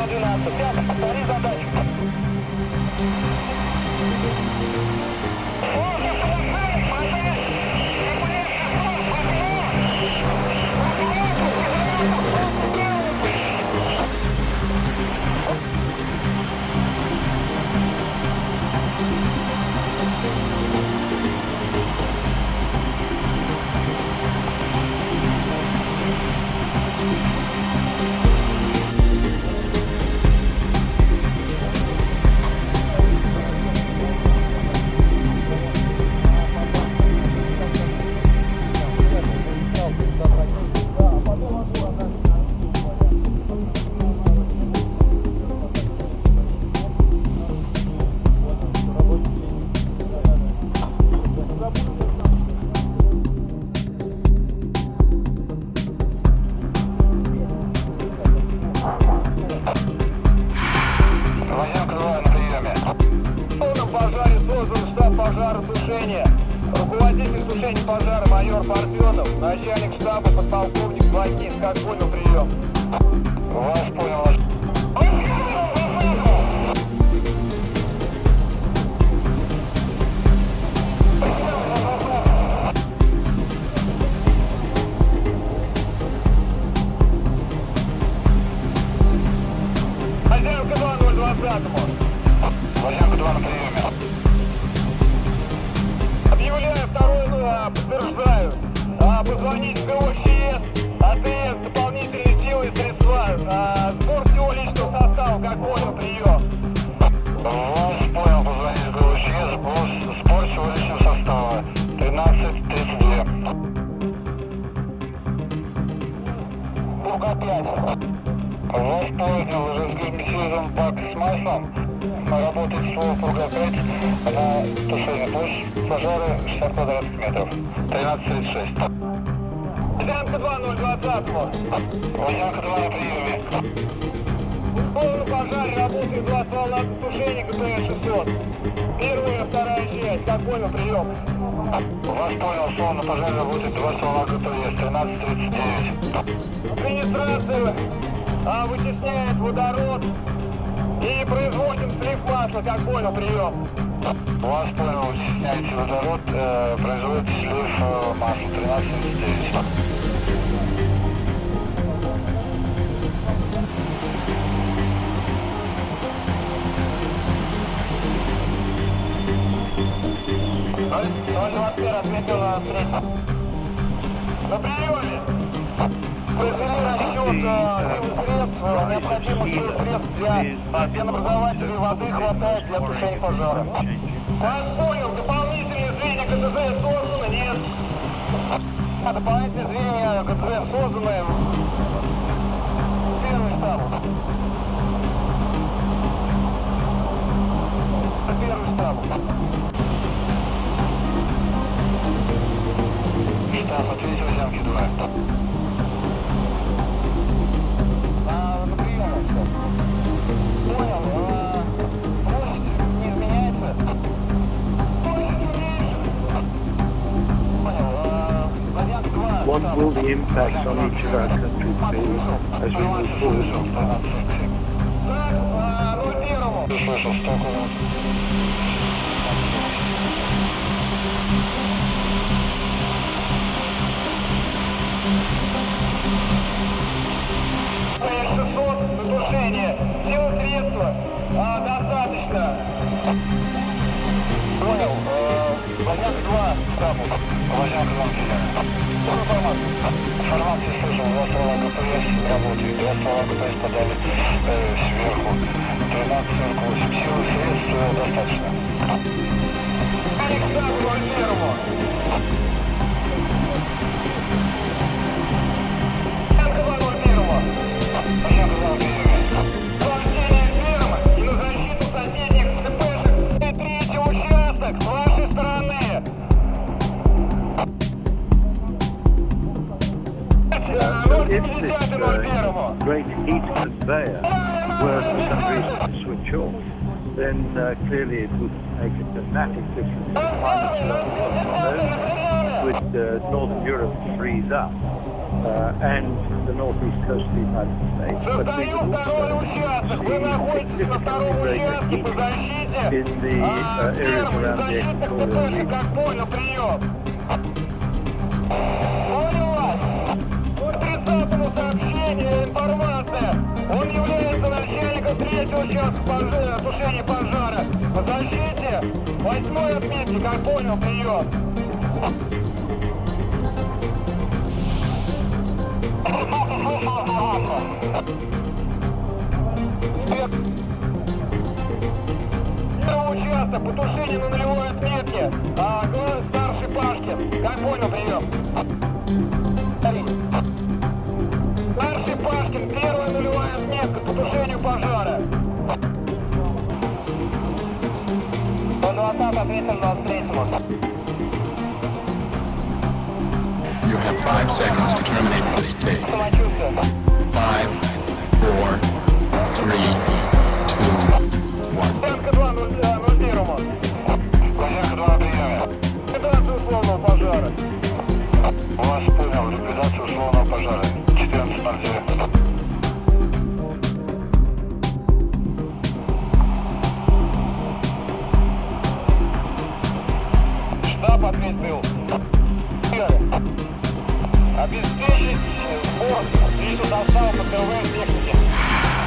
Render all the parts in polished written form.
12. Пятый, повтори задачу. Пожаротушения. Руководитель тушения пожара майор Парфенов, начальник штаба подполковник Вагин. Как понял, прием? Вас понял. Хозяйка 2020-му. Хозяйка 2 на приеме. Объявляю второй, подтверждаю. Позвонить в ГОЧС, АТС, дополнительные силы и средства. Сбор всего личного состава, как понял, прием. Вас понял, позвонить в ГОЧС, сбор всего личного состава. 13:32. Пурга 5. Вас понял, разгерметизм бак с маслом. Работает слово Пурга 5 на тушение. Площадь пожара 60 квадратных метров. 13:36. Водянка 2, 020-му. Водянка 2 на приеме. В полном пожаре работает 2 ствола тушения ГПС-600. Первая и вторая часть. Как понял, прием? Вас понял, слово на пожаре работает 2 ствола ГПС. 13:39. Администрация вытесняет водород. И производим слив масла, как понял, прием. Вас понял, вытесняете водород, производите слив масла, 13:39. Отметил на встречу. На приеме. Произвели расчет средств, необходимых средств для пенообразователей воды хватает для тушения пожара. Вас понял, дополнительные звенья ГТЗ созданы, нет? Дополнительные звенья ГТЗ созданы. Первый штаб. Первый штаб. Штаб, ответил Водянки 2. На приеме все. Понял. Площадь не изменяется. Понял. Водянка 2. What will the impact on each of our countries be as we move forward? Так, 01-му. Слышал, Стокгольм. Тушение. Силы средства достаточно. Понял. Водянка 2 штабу. Водянка 2 прием. Информацию. Информацию слышал. 2 ствола ГПС работает. 2 ствола ГПС подали сверху. 13:48. Силы средств достаточно. Александр 01-му. Водянка 2 01-му. Водянка 2 прием. С вашей стороны. If this great heat conveyor were for some reason to switch off, then clearly it would make a dramatic difference in climate levels on Earth, with Northern Europe freeze up. and the northeast coast of the United States. But we in the areas around the equatorial region. Он является начальником 3-го участка тушения пожара. Подождите, 8-й отметки, как понял, прием. Первый участок по тушению на нулевой отметке. Главный старший Пашкин. Как понял, прием. Старший Пашкин, первая нулевая отметка по тушению пожара. 120 ответил 23-му. You have 5 seconds to terminate this tape. 5, 4, 3, 2, 1. Янка 2, 0-1. Янка 2 на приеме. Ликвидация условного пожара. Вас понял, ликвидация условного пожара. 14:09. Штаб ответил. Обеспечить сбор личного состава по КВ техники.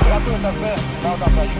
Готовить ТЗ на удачу.